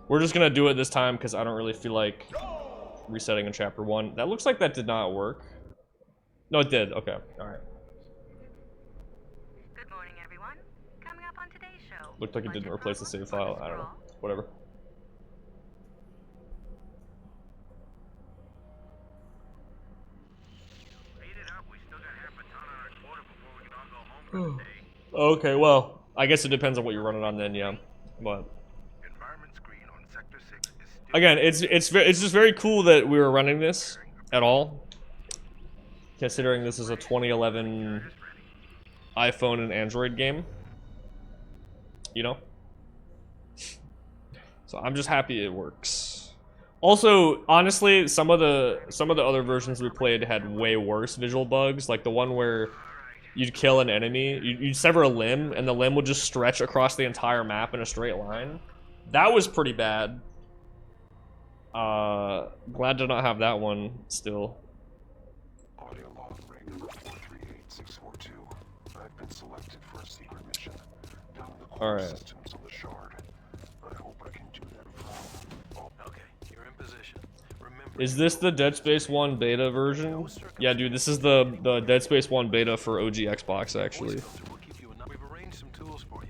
We're just gonna do it this time because I don't really feel like resetting in chapter 1. That looks like that did not work. No, it did. Okay. Alright. Good morning, everyone. Coming up on today's show. Looked like it didn't replace the save file. I don't know. Whatever. Okay, well, I guess it depends on what you're running on then, yeah. But again, it's just very cool that we were running this at all, considering this is a 2011 iPhone and Android game. You know? So I'm just happy it works. Also, honestly, some of the other versions we played had way worse visual bugs, like the one where you'd kill an enemy, you'd sever a limb, and the limb would just stretch across the entire map in a straight line. That was pretty bad. Glad to not have that one still. Audio log ring number 438642. I've been selected for a secret mission down in the core systems of the shard. I hope I can do that from. Okay, you're in position. Remember, Is this the Dead Space 1 beta version? Yeah, dude, this is the Dead Space 1 beta for OG Xbox, actually.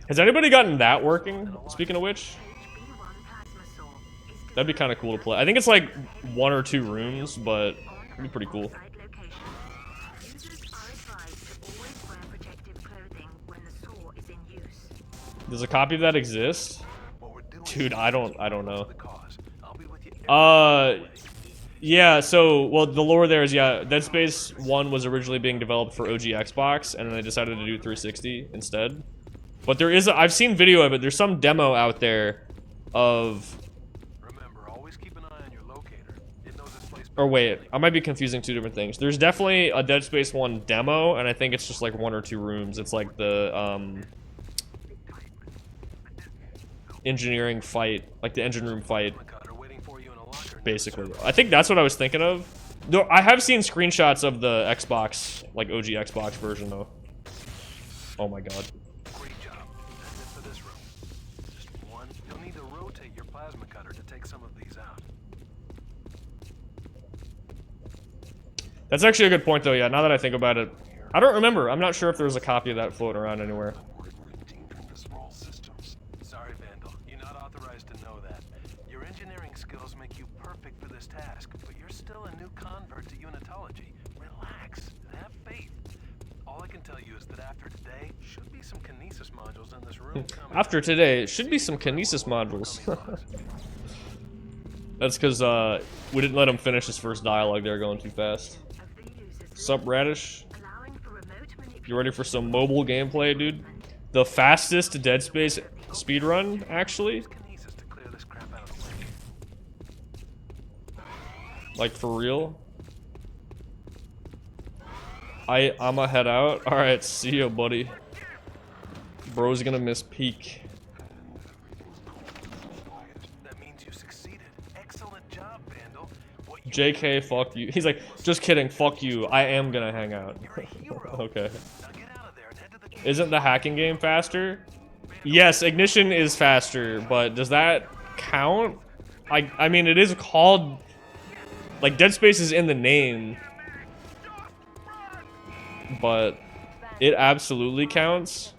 Has anybody gotten that working, speaking of which? That'd be kind of cool to play. I think it's like 1 or 2 rooms, but it'd be pretty cool. Does a copy of that exist? Dude, I don't know. Yeah, so, well, the lore there is, yeah, Dead Space 1 was originally being developed for OG Xbox, and then they decided to do 360 instead. But there is, I've seen video of it, there's some demo out there of... remember, always keep an eye on your locator. It knows its place. Or wait, I might be confusing 2 different things. There's definitely a Dead Space 1 demo, and I think it's just like 1 or 2 rooms. It's like the, engineering fight, like the engine room fight. Basically, I think that's what I was thinking of. Though I have seen screenshots of the Xbox, like OG Xbox version, though. Oh my god. Great job. That's it for this room. Just one. You'll need to rotate your plasma cutter to take some of these out. That's actually a good point, though. Yeah, now that I think about it, I don't remember. I'm not sure if there's a copy of that floating around anywhere. Sorry, Vandal. You're not authorized to know that. Your engineering skills make you perfect for this task, but you're still a new convert to unitology. Relax. Have faith. All I can tell you is that after today, should be some kinesis modules in this room. After today, it should be some kinesis modules. That's because we didn't let him finish his first dialogue there, going too fast. Sup, Radish? You ready for some mobile gameplay, dude? The fastest Dead Space speedrun, actually? Like, for real? I'ma head out. Alright, see ya, buddy. Bro's gonna miss peak. That means you succeeded. Excellent job, Vandal. JK, fuck you. He's like, just kidding, fuck you. I am gonna hang out. Okay. Isn't the hacking game faster? Yes, Ignition is faster, but does that count? I mean, it is called... Like, Dead Space is in the name. But it absolutely counts.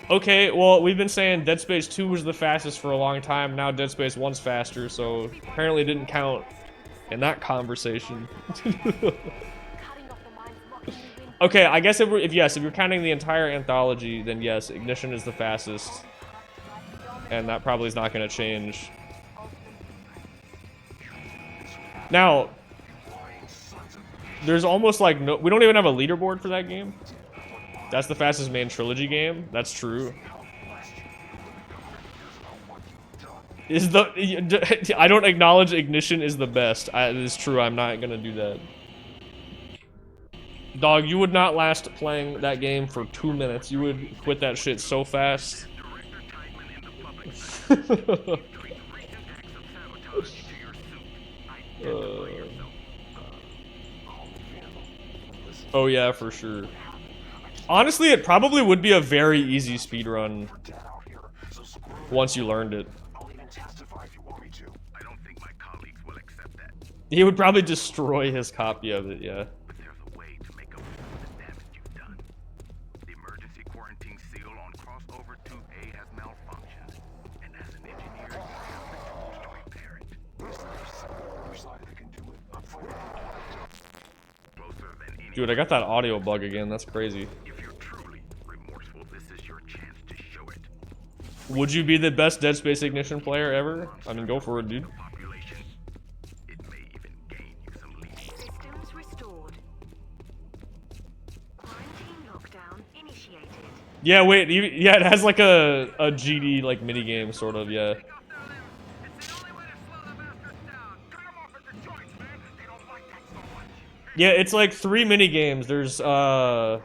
Okay, well, we've been saying Dead Space 2 was the fastest for a long time. Now Dead Space 1's faster, so apparently it didn't count in that conversation. Okay, I guess if you're counting the entire anthology, then yes, Ignition is the fastest. And that probably is not going to change. Now, there's almost like no... We don't even have a leaderboard for that game. That's the fastest main trilogy game. That's true. Is the... I don't acknowledge Ignition is the best. It is true, I'm not gonna do that. Dog, you would not last playing that game for 2 minutes. You would quit that shit so fast. Oh yeah, for sure. Honestly, it probably would be a very easy speedrun once you learned it. try if you want me to. I don't think my colleagues will accept that. He would probably destroy his copy of it, yeah. But there's a way to make up for the damage you've done. The emergency quarantine seal on crossover tube A has malfunctioned, and as an engineer, you have the tools to repair it. Is there someone on the other side that can do it? I'm fighting. Closer than any. Dude, I got that audio bug again. That's crazy. If you're truly remorseful, this is your chance to show it. Would you be the best Dead Space Ignition player ever? I mean, go for it, dude. Population. It may even gain you some lead. Systems restored. Quarantine lockdown initiated. Yeah, wait. Yeah, it has like a GD like mini game sort of. Yeah. Yeah, it's like 3 mini games. There's like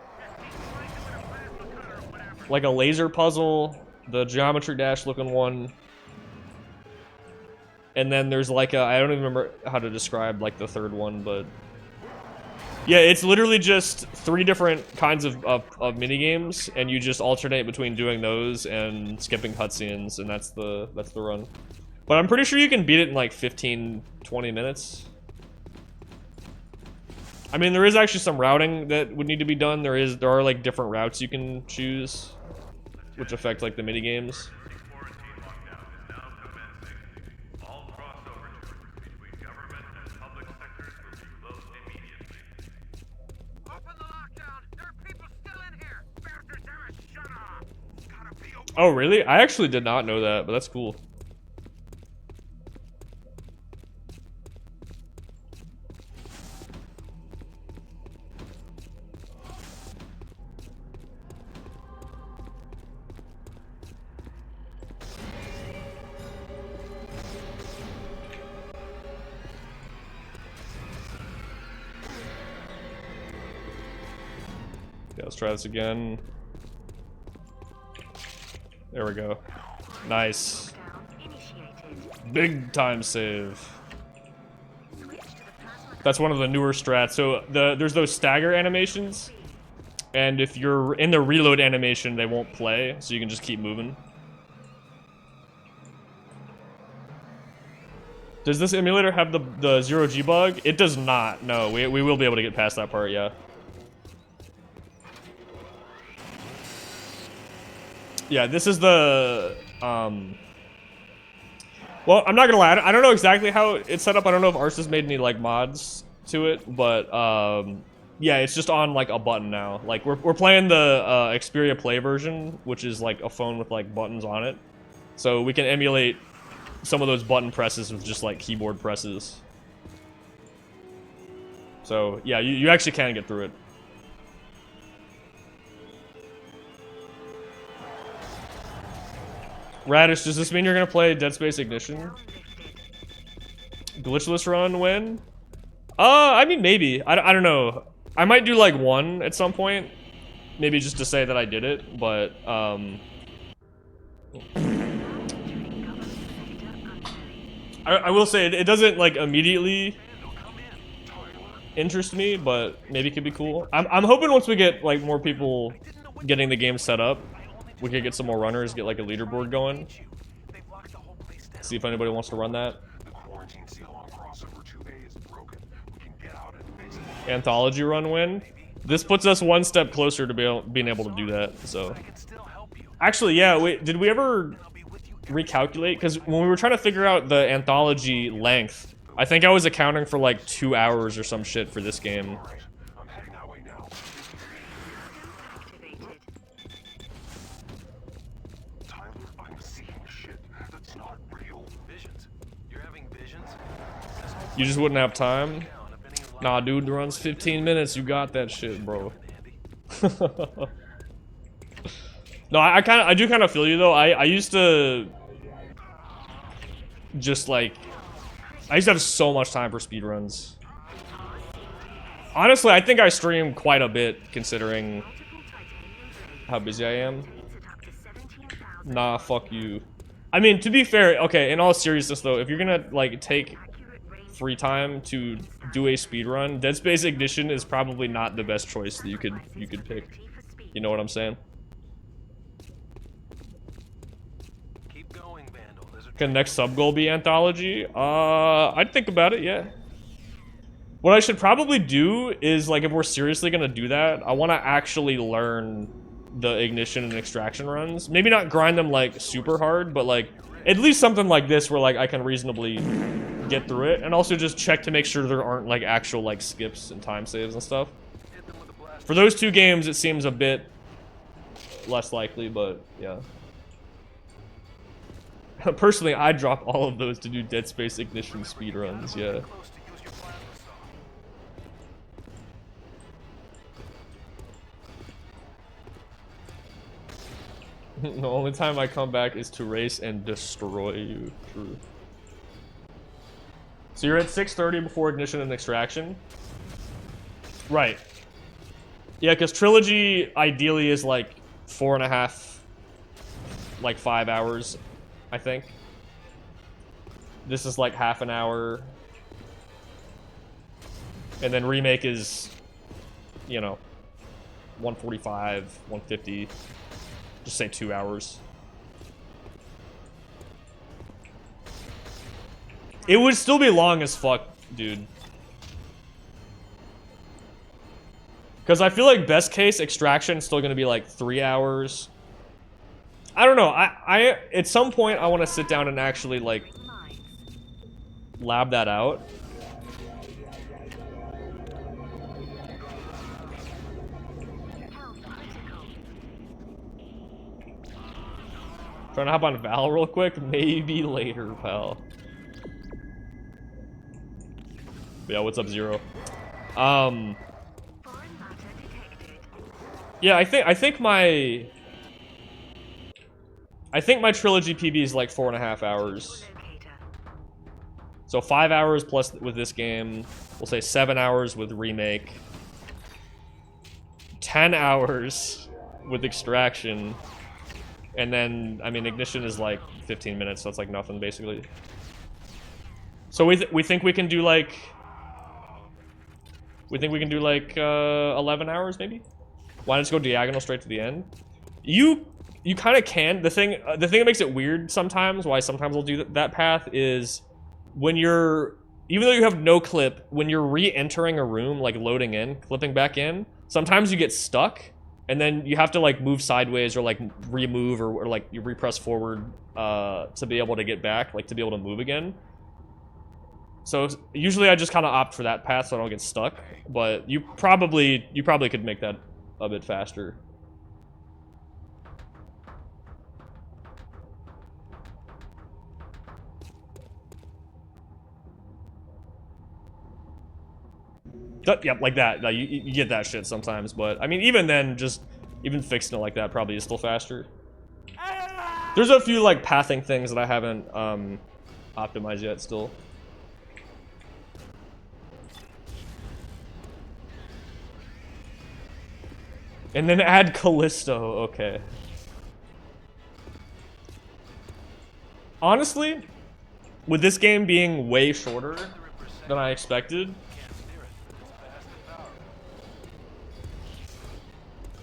a laser puzzle, the Geometry Dash looking one, and then there's like a, I don't even remember how to describe like the third one, but yeah, it's literally just 3 different kinds of mini games, and you just alternate between doing those and skipping cutscenes, and that's the run. But I'm pretty sure you can beat it in like 15-20 minutes. I mean, there is actually some routing that would need to be done. There are like different routes you can choose, which affect like the mini games. Oh, really? I actually did not know that, but that's cool. Yeah, let's try this again. There we go. Nice. Big time save. That's one of the newer strats. So there's those stagger animations, and if you're in the reload animation, they won't play, so you can just keep moving. Does this emulator have the 0G bug? It does not. No, we will be able to get past that part, yeah. Yeah, this is the, well, I'm not gonna lie, I don't know exactly how it's set up. I don't know if Arse has made any, like, mods to it, but, yeah, it's just on, like, a button now. Like, we're playing the, Xperia Play version, which is, like, a phone with, like, buttons on it. So we can emulate some of those button presses with just, like, keyboard presses. So, yeah, you actually can get through it. Radish, does this mean you're gonna play Dead Space Ignition? Glitchless run when? I mean, maybe. I don't know. I might do like one at some point. Maybe just to say that I did it, but, I will say it doesn't like immediately interest me, but maybe it could be cool. I'm hoping once we get like more people getting the game set up, we could get some more runners, get like a leaderboard going. See if anybody wants to run that. The quarantine seal on crossover tube A is broken. We can get out and fix it. Anthology run win. This puts us one step closer to being able to do that. So, actually, yeah. Wait, did we ever recalculate? Because when we were trying to figure out the anthology length, I think I was accounting for like 2 hours or some shit for this game. Right. I'm heading that way now. Tyler, I'm seeing shit that's not real. Visions. You're having visions? You just wouldn't have time. Nah, dude, the run's 15 minutes. You got that shit, bro. No, I do kind of feel you though. I used to just like, I used to have so much time for speedruns. Honestly, I think I stream quite a bit considering how busy I am. Nah, fuck you. I mean, to be fair, okay, in all seriousness though, if you're gonna like take free time to do a speedrun, Dead Space Ignition is probably not the best choice that you could pick. You know what I'm saying? Keep going, Vandal. There's a Can next sub goal be anthology? I'd think about it, yeah. What I should probably do is, like, if we're seriously gonna do that, I want to actually learn the ignition and extraction runs. Maybe not grind them, like, super hard, but, like, at least something like this where, like, I can reasonably get through it. And also just check to make sure there aren't, like, actual, like, skips and time saves and stuff. For those two games, it seems a bit less likely, but, yeah. Personally, I drop all of those to do Dead Space Ignition speedruns, yeah. The only time I come back is to race and destroy you. True. So you're at 6:30 before ignition and extraction? Right. Yeah, because Trilogy ideally is like 4.5, like 5 hours, I think. This is like half an hour. And then Remake is, you know, 145, 150. Just say 2 hours. It would still be long as fuck, dude. Because I feel like best case extraction is still gonna be like 3 hours. I don't know. I at some point I want to sit down and actually like lab that out. Trying to hop on Val real quick? Maybe later, pal. Yeah, what's up, Zero? Yeah, I think my Trilogy PB is like 4.5 hours. So 5 hours plus with this game. We'll say 7 hours with Remake. 10 hours with Extraction. And then, I mean, Ignition is like 15 minutes, so it's like nothing, basically. So we think we can do like... We think we can do like 11 hours, maybe? Why not just go diagonal straight to the end? You kind of can. The thing that makes it weird sometimes, why sometimes we'll do that path, is when you're... Even though you have no clip, when you're re-entering a room, like loading in, clipping back in, sometimes you get stuck. And then you have to like move sideways or like remove or like you repress forward to be able to get back, like to be able to move again. So usually I just kind of opt for that path so I don't get stuck. But you probably could make that a bit faster. Yep, like that. Like, you get that shit sometimes, but I mean, even then, even fixing it like that probably is still faster. There's a few like pathing things that I haven't optimized yet still. And then add Callisto, okay. Honestly, with this game being way shorter than I expected,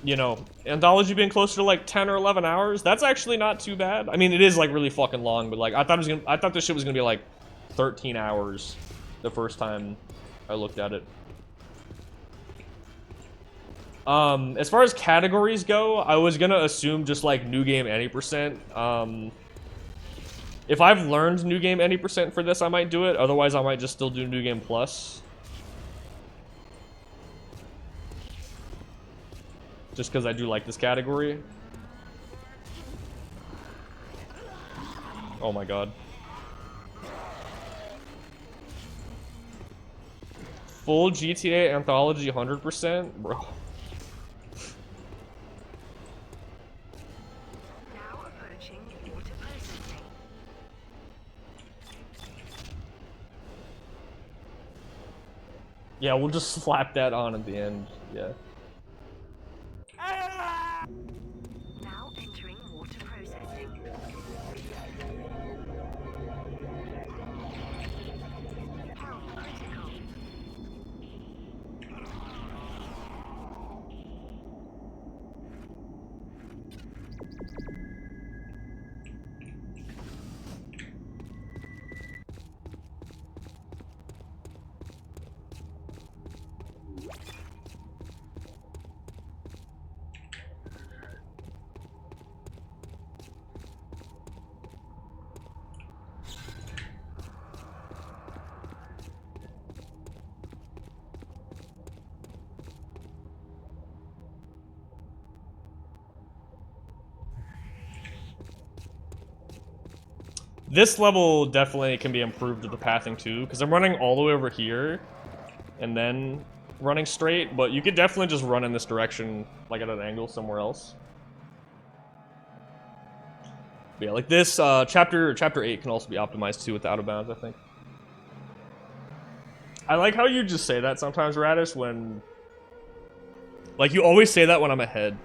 you know, Anthology being closer to like 10 or 11 hours, that's actually not too bad. I mean, it is like really fucking long, but like I thought this shit was gonna be like 13 hours the first time I looked at it. As far as categories go, I was gonna assume just like new game any percent. If I've learned new game any percent for this, I might do it. Otherwise, I might just still do new game plus. Just because I do like this category. Oh my god. Full GTA Anthology 100%? Bro. Now approaching water processing. Yeah, we'll just slap that on at the end. Yeah. Now entering water processing. Health critical. This level definitely can be improved with the pathing too, because I'm running all the way over here, and then running straight, but you could definitely just run in this direction, like at an angle somewhere else. But yeah, like this, chapter 8 can also be optimized too with the out of bounds, I think. I like how you just say that sometimes, Radish, when... Like, you always say that when I'm ahead.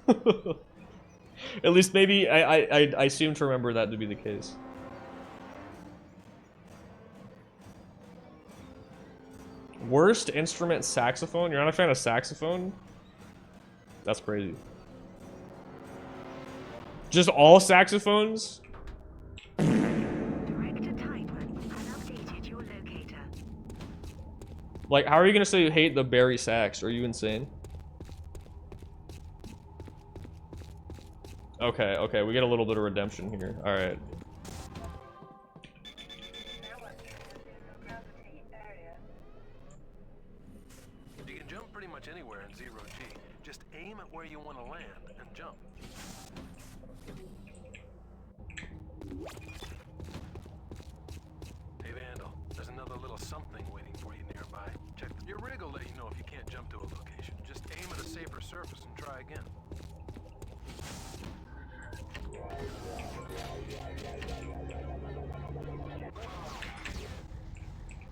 At least maybe, I seem to remember that to be the case. Worst instrument, saxophone? You're not a fan of saxophone? That's crazy. Just all saxophones? Director Timer has updated your locator. Like, how are you gonna say you hate the Barry sax? Are you insane? Okay, okay, we get a little bit of redemption here. Alright. You can jump pretty much anywhere in zero G. Just aim at where you want to land and jump. Hey Vandal, there's another little something waiting for you nearby. Check your rig will let you know if you can't jump to a location. Just aim at a safer surface and try again.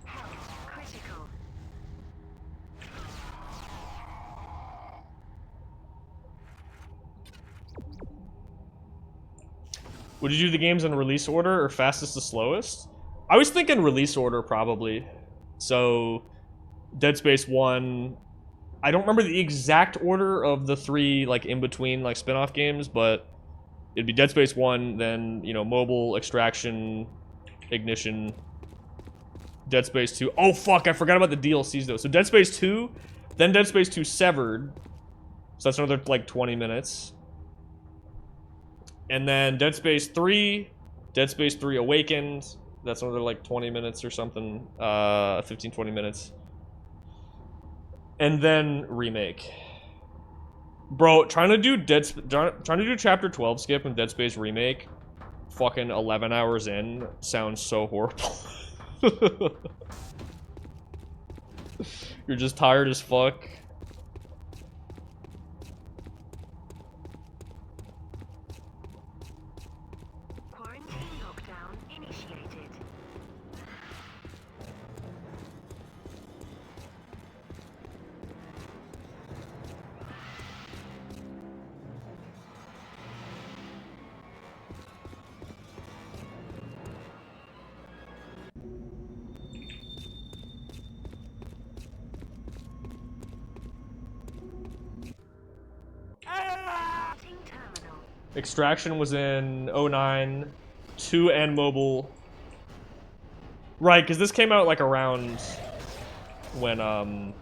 Health critical. Would you do the games in release order or fastest to slowest? I was thinking release order probably. So, Dead Space 1. I don't remember the exact order of the 3 like in between like spin-off games, but it'd be Dead Space 1, then, you know, Mobile, Extraction, Ignition, Dead Space 2. Oh fuck, I forgot about the DLCs though. So Dead Space 2, then Dead Space 2 Severed. So that's another like 20 minutes. And then Dead Space 3, Dead Space 3 Awakened. That's another like 20 minutes or something. 15, 20 minutes. And then Remake. Bro, trying to do Chapter 12 skip and Dead Space Remake fucking 11 hours in sounds so horrible. You're just tired as fuck. Quarantine lockdown initiated. Starting terminal. Extraction was in 09, 2 and Mobile. Right, because this came out like around when, I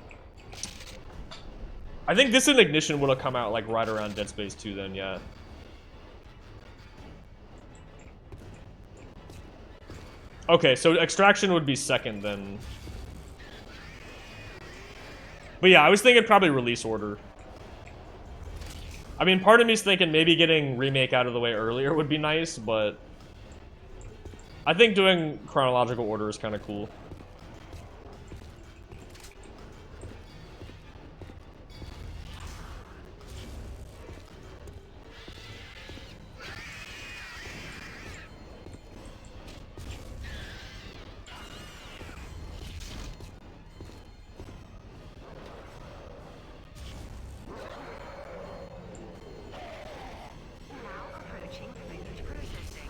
think this in Ignition would have come out like right around Dead Space 2 then, yeah. Okay, so Extraction would be second then. But yeah, I was thinking probably release order. I mean, part of me is thinking maybe getting Remake out of the way earlier would be nice, but I think doing chronological order is kind of cool. Now approaching footage processing.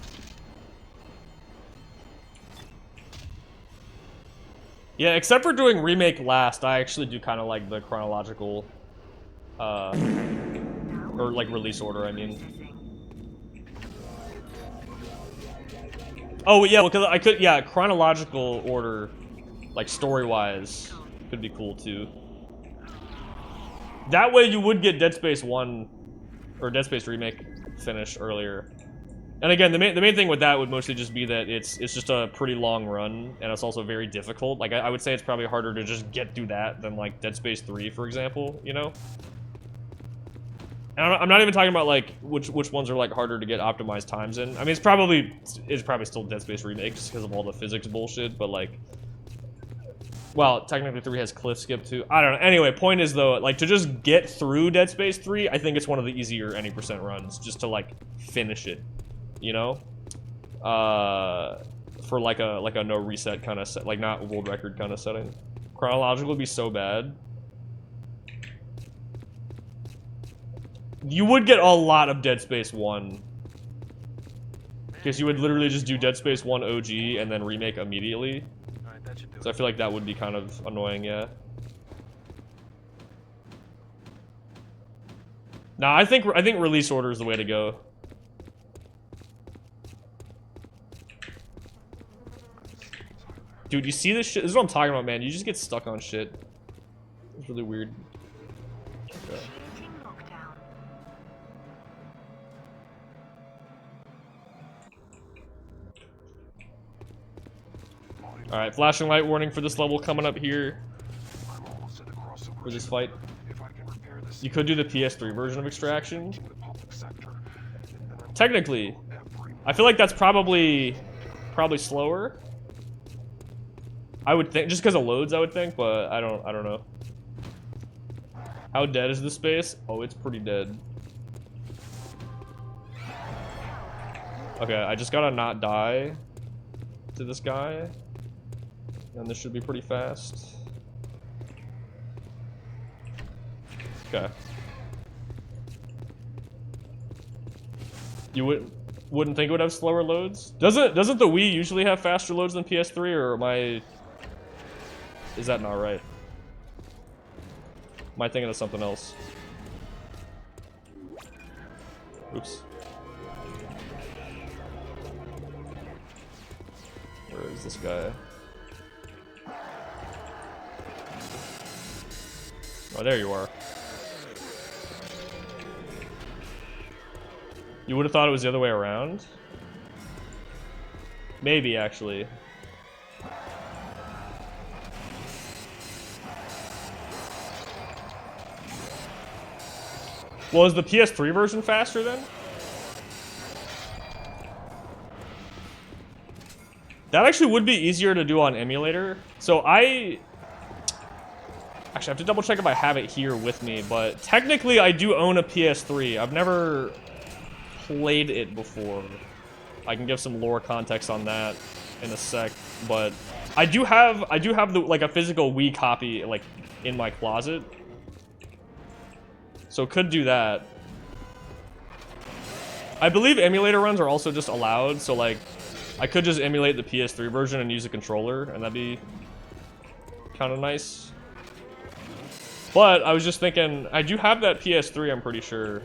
Yeah, except for doing Remake last, I actually do kind of like the chronological, or like release order, I mean. Oh, yeah, because I could, yeah, chronological order, like story-wise, could be cool too. That way you would get Dead Space 1, or Dead Space Remake finish earlier. And again, the main thing with that would mostly just be that it's just a pretty long run, and it's also very difficult. Like, I would say it's probably harder to just get through that than, like, Dead Space 3, for example, you know? And I'm not even talking about like which ones are like harder to get optimized times in. I mean, it's probably still Dead Space Remake just because of all the physics bullshit, but like, well, technically 3 has cliff skip too. I don't know. Anyway, point is though, like to just get through Dead Space 3, I think it's one of the easier any percent runs just to like finish it, you know? For like a no reset kind of set, like not world record kind of setting. Chronological would be so bad. You would get a lot of Dead Space 1. Because you would literally just do Dead Space 1 OG and then remake immediately. Alright, that should do So I it. feel like that would be kind of annoying, yeah. Nah, I think release order is the way to go. Dude, you see this shit? This is what I'm talking about, man. You just get stuck on shit. It's really weird. Okay. Initiating lockdown. Alright, flashing light warning for this level coming up here I'm almost at the crossover. for this fight. If I can repair this, You could do the PS3 version of Extraction. the public sector, and then I'm Technically, every I feel like that's probably slower. I would think, just because of loads, I would think, but I don't know. How dead is this space? Oh, it's pretty dead. Okay, I just gotta not die to this guy. And this should be pretty fast. Okay. You wouldn't think it would have slower loads? Doesn't the Wii usually have faster loads than PS3, or is that not right? Am I thinking of something else? Oops. Where is this guy? Oh, there you are. You would have thought it was the other way around? Maybe, actually. Well, is the PS3 version faster then? That actually would be easier to do on emulator. So actually, I have to double check if I have it here with me, but technically I do own a PS3. I've never played it before. I can give some lore context on that in a sec, but I do have like a physical Wii copy like in my closet. So could do that. I believe emulator runs are also just allowed, so like I could just emulate the PS3 version and use a controller, and that'd be kind of nice. But I was just thinking, I do have that PS3, I'm pretty sure.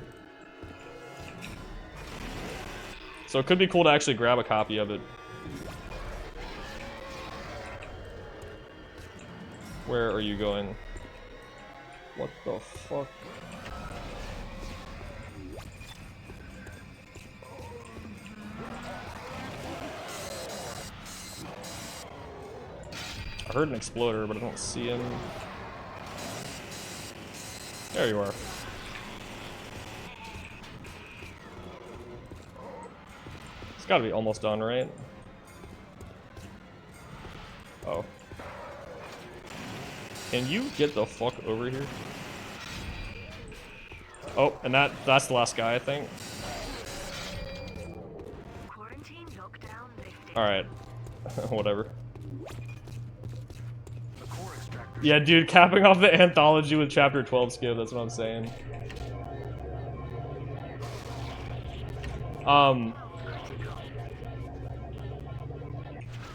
So it could be cool to actually grab a copy of it. Where are you going? What the fuck? I heard an exploder, but I don't see him. There you are. It's gotta be almost done, right? Oh. Can you get the fuck over here? Oh, and that's the last guy, I think. Quarantine lockdown lifted. Alright. Whatever. The core extractor. Yeah, dude, capping off the anthology with chapter 12 skip, that's what I'm saying.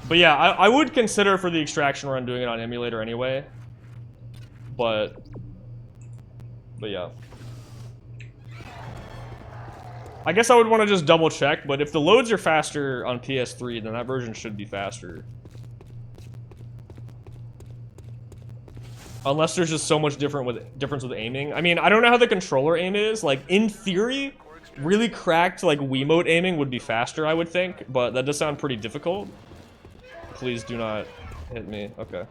But yeah, I would consider for the extraction run doing it on emulator anyway. But yeah. I guess I would want to just double check, but if the loads are faster on PS3, then that version should be faster. Unless there's just so much difference with aiming. I mean, I don't know how the controller aim is. Like, in theory, really cracked, like, Wiimote aiming would be faster, I would think. But that does sound pretty difficult. Please do not hit me. Okay.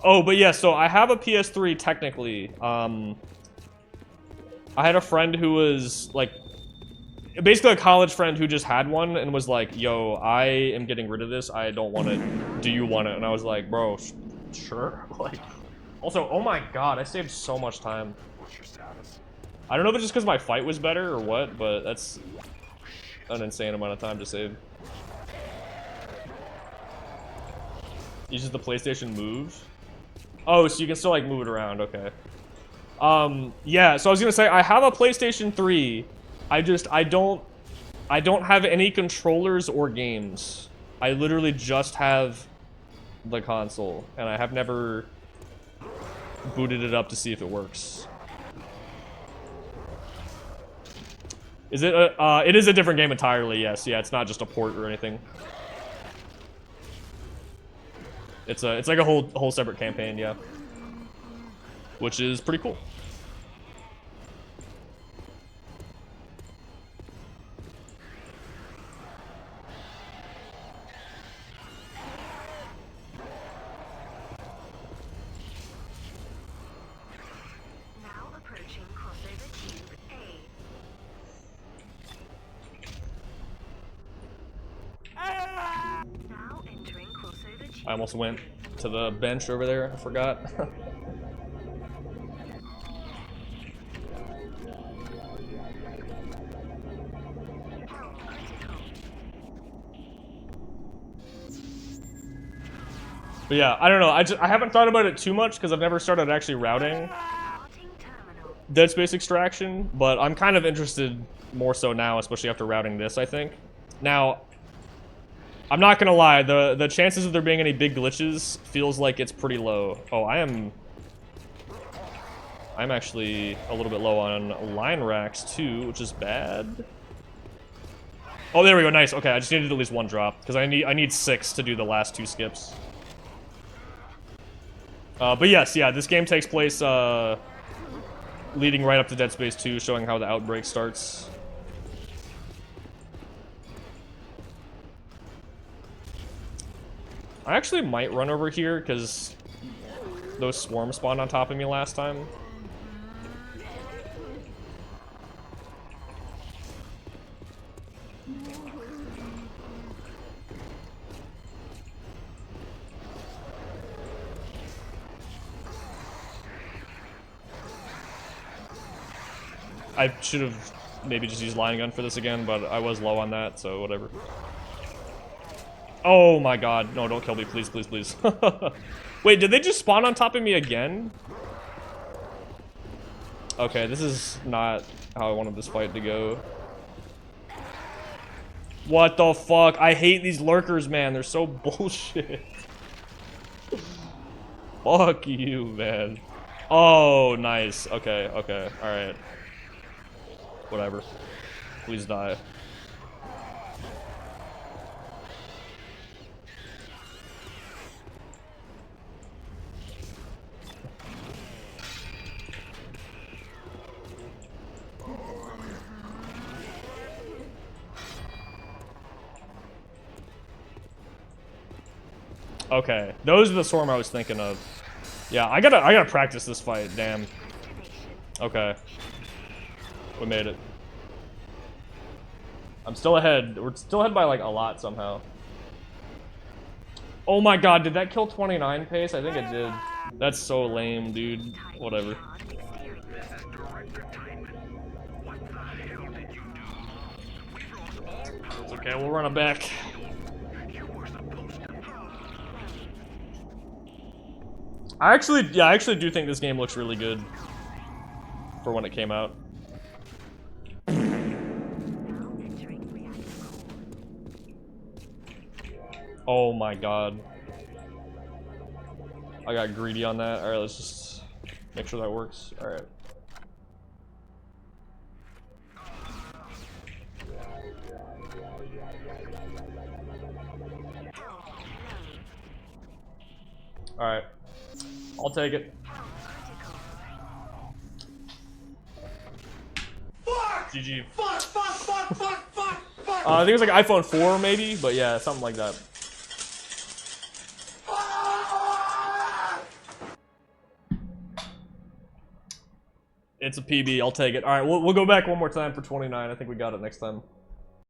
Oh, but yeah, so I have a PS3 technically. I had a friend who was like, basically a college friend who just had one and was like, yo, I am getting rid of this. I don't want it. Do you want it? And I was like, bro, sure. Like, also, oh my god, I saved so much time. What's your status? I don't know if it's just because my fight was better or what, but that's an insane amount of time to save. Uses the PlayStation Move. Oh, so you can still like move it around, okay. Yeah, so I was gonna say I have a PlayStation 3. I don't have any controllers or games. I literally just have the console, and I have never booted it up to see if it works. Is it it is a different game entirely, yes. Yeah, it's not just a port or anything. It's like a whole separate campaign, yeah. Which is pretty cool. Now approaching crossover tube A. Now entering crossover tube. I almost went to the bench over there, I forgot. But yeah, I don't know. I haven't thought about it too much because I've never started actually routing Starting terminal. Dead Space Extraction, but I'm kind of interested more so now, especially after routing this, I think. Now, I'm not gonna lie, the chances of there being any big glitches feels like it's pretty low. Oh, I'm actually a little bit low on line racks too, which is bad. Oh, there we go, nice. Okay, I just needed at least one drop, because I need 6 to do the last 2 skips. But yes, yeah, this game takes place leading right up to Dead Space 2, showing how the outbreak starts. I actually might run over here, because those swarms spawned on top of me last time. I should have maybe just used line gun for this again, but I was low on that, so whatever. Oh my god. No, don't kill me, please, please, please. Wait, did they just spawn on top of me again? Okay, this is not how I wanted this fight to go. What the fuck? I hate these lurkers, man. They're so bullshit. Fuck you, man. Oh, nice. Okay, okay, alright. Whatever. Please die. Okay, those are the swarm I was thinking of. Yeah, I gotta practice this fight. Damn. Okay, we made it. I'm still ahead. We're still ahead by like a lot somehow. Oh my god, did that kill 29 pace? I think it did. That's so lame, dude. Whatever. It's okay, we'll run it back. I actually do think this game looks really good for when it came out. Oh my god. I got greedy on that. Alright, let's just make sure that works. Alright. Alright. I'll take it. Fuck! GG. Fuck, fuck, fuck, fuck, fuck, fuck! I think it was like iPhone 4 maybe, but yeah, something like that. It's a PB. I'll take it. All right, we'll go back one more time for 29. I think we got it next time.